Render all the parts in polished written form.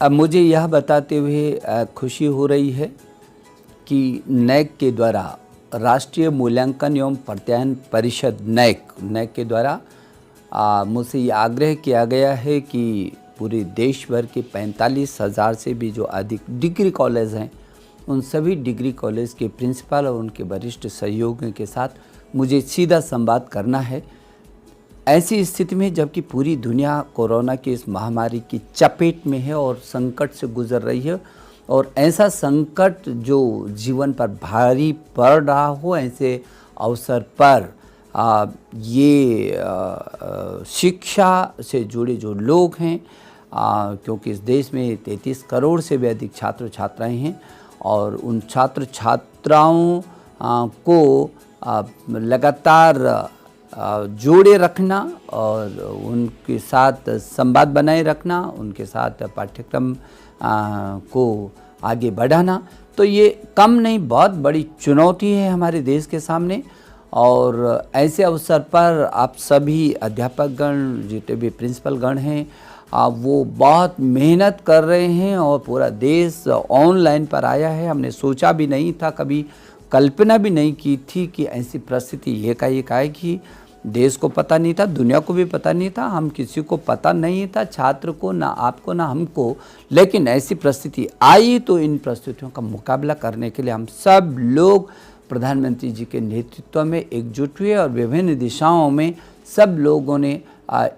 अब मुझे यह बताते हुए खुशी हो रही है कि नैक के द्वारा राष्ट्रीय मूल्यांकन एवं प्रत्यायन परिषद नैक के द्वारा मुझसे ये आग्रह किया गया है कि पूरे देश भर के 45,000 से भी जो अधिक डिग्री कॉलेज हैं उन सभी डिग्री कॉलेज के प्रिंसिपल और उनके वरिष्ठ सहयोगियों के साथ मुझे सीधा संवाद करना है। ऐसी स्थिति में जबकि पूरी दुनिया कोरोना की इस महामारी की चपेट में है और संकट से गुजर रही है, और ऐसा संकट जो जीवन पर भारी पड़ रहा हो, ऐसे अवसर पर शिक्षा से जुड़े जो लोग हैं, क्योंकि इस देश में 33 करोड़ से भी अधिक छात्र छात्राएं हैं और उन छात्र छात्राओं को लगातार जोड़े रखना और उनके साथ संवाद बनाए रखना, उनके साथ पाठ्यक्रम को आगे बढ़ाना, तो ये कम नहीं बहुत बड़ी चुनौती है हमारे देश के सामने। और ऐसे अवसर पर आप सभी अध्यापकगण, जितने भी प्रिंसिपलगण हैं, वो बहुत मेहनत कर रहे हैं और पूरा देश ऑनलाइन पर आया है। हमने सोचा भी नहीं था, कभी कल्पना भी नहीं की थी कि ऐसी परिस्थिति एकाएक आएगी। देश को पता नहीं था, दुनिया को भी पता नहीं था, हम किसी को पता नहीं था, छात्र को, ना आपको ना हमको, लेकिन ऐसी परिस्थिति आई तो इन परिस्थितियों का मुकाबला करने के लिए हम सब लोग प्रधानमंत्री जी के नेतृत्व में एकजुट हुए और विभिन्न दिशाओं में सब लोगों ने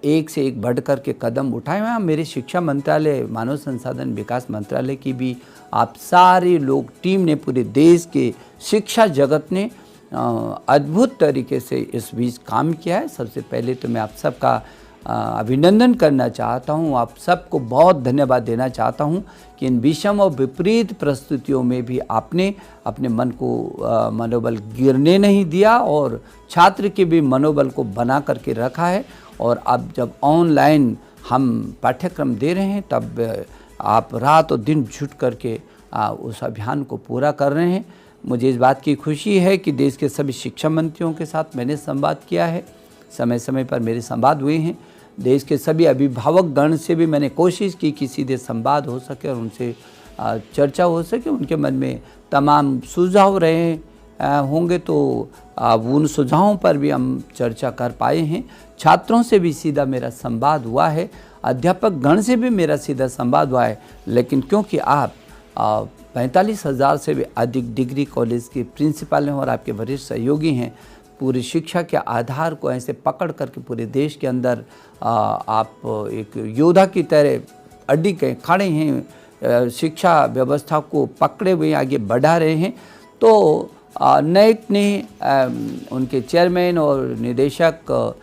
एक से एक बढ़ कर के कदम उठाए हुए हैं। मेरे शिक्षा मंत्रालय, मानव संसाधन विकास मंत्रालय की भी आप सारे लोग, टीम ने, पूरे देश के शिक्षा जगत ने अद्भुत तरीके से इस बीच काम किया है। सबसे पहले तो मैं आप सबका अभिनंदन करना चाहता हूं, आप सबको बहुत धन्यवाद देना चाहता हूं कि इन विषम और विपरीत परिस्थितियों में भी आपने अपने मन को मनोबल गिरने नहीं दिया और छात्र के भी मनोबल को बना करके रखा है। और अब जब ऑनलाइन हम पाठ्यक्रम दे रहे हैं तब आप रात और दिन जुट करके उस अभियान को पूरा कर रहे हैं। मुझे इस बात की खुशी है कि देश के सभी शिक्षा मंत्रियों के साथ मैंने संवाद किया है, समय समय पर मेरे संवाद हुए हैं। देश के सभी अभिभावक गण से भी मैंने कोशिश की कि सीधे संवाद हो सके और उनसे चर्चा हो सके। उनके मन में तमाम सुझाव रहे होंगे तो उन सुझावों पर भी हम चर्चा कर पाए हैं। छात्रों से भी सीधा मेरा संवाद हुआ है, अध्यापक गण से भी मेरा सीधा संवाद हुआ है। लेकिन क्योंकि आप 45,000 से भी अधिक डिग्री कॉलेज के प्रिंसिपल हैं और आपके वरिष्ठ सहयोगी हैं, पूरी शिक्षा के आधार को ऐसे पकड़ करके पूरे देश के अंदर आप एक योद्धा की तरह अड्डी के खड़े हैं, शिक्षा व्यवस्था को पकड़े हुए आगे बढ़ा रहे हैं। तो नैक ने, उनके चेयरमैन और निदेशक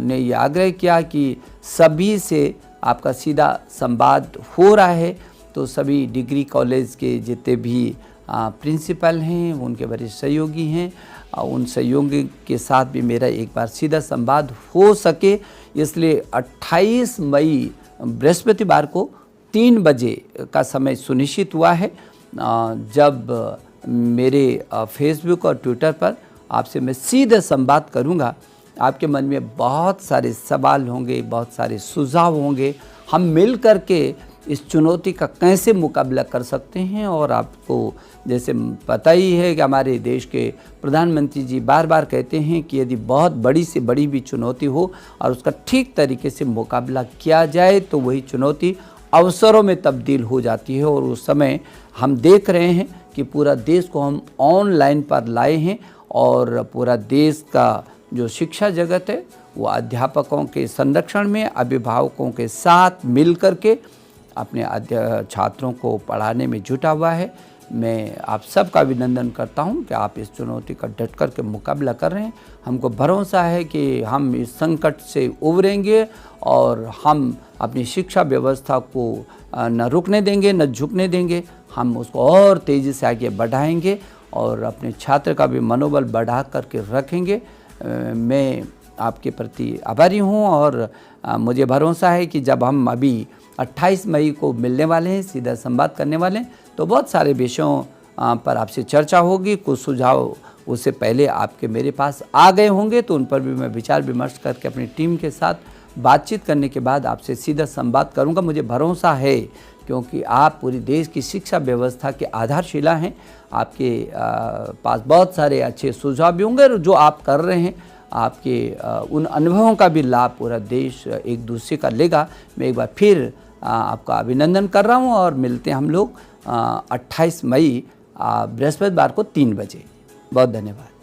ने ये आग्रह किया कि सभी से आपका सीधा संवाद हो रहा है, तो सभी डिग्री कॉलेज के जितने भी प्रिंसिपल हैं, उनके वरिष्ठ सहयोगी हैं, उन सहयोगी के साथ भी मेरा एक बार सीधा संवाद हो सके, इसलिए 28 मई बृहस्पतिवार को 3 बजे का समय सुनिश्चित हुआ है। जब मेरे फेसबुक और ट्विटर पर आपसे मैं सीधे संवाद करूंगा, आपके मन में बहुत सारे सवाल होंगे, बहुत सारे सुझाव होंगे, हम मिल कर के इस चुनौती का कैसे मुकाबला कर सकते हैं। और आपको जैसे पता ही है कि हमारे देश के प्रधानमंत्री जी बार बार कहते हैं कि यदि बहुत बड़ी से बड़ी भी चुनौती हो और उसका ठीक तरीके से मुकाबला किया जाए तो वही चुनौती अवसरों में तब्दील हो जाती है। और उस समय हम देख रहे हैं कि पूरा देश को हम ऑनलाइन पर लाए हैं और पूरा देश का जो शिक्षा जगत है वो अध्यापकों के संरक्षण में अभिभावकों के साथ मिल कर के अपने छात्रों को पढ़ाने में जुटा हुआ है। मैं आप सबका अभिनंदन करता हूं कि आप इस चुनौती का डट कर के मुकाबला कर रहे हैं। हमको भरोसा है कि हम इस संकट से उभरेंगे और हम अपनी शिक्षा व्यवस्था को न रुकने देंगे न झुकने देंगे, हम उसको और तेज़ी से आगे बढ़ाएंगे और अपने छात्र का भी मनोबल बढ़ा करके रखेंगे। मैं आपके प्रति आभारी हूँ और मुझे भरोसा है कि जब हम अभी 28 मई को मिलने वाले हैं, सीधा संवाद करने वाले हैं, तो बहुत सारे विषयों पर आपसे चर्चा होगी। कुछ सुझाव उससे पहले आपके मेरे पास आ गए होंगे, तो उन पर भी मैं विचार विमर्श करके अपनी टीम के साथ बातचीत करने के बाद आपसे सीधा संवाद करूंगा। मुझे भरोसा है क्योंकि आप पूरी देश की शिक्षा व्यवस्था के आधारशिला हैं। आपके पास बहुत सारे अच्छे सुझाव भी होंगे और जो आप कर रहे हैं, आपके उन अनुभवों का भी लाभ पूरा देश एक दूसरे का लेगा। मैं एक बार फिर आपका अभिनंदन कर रहा हूँ और मिलते हैं हम लोग 28 मई बृहस्पतिवार को 3 बजे। बहुत धन्यवाद।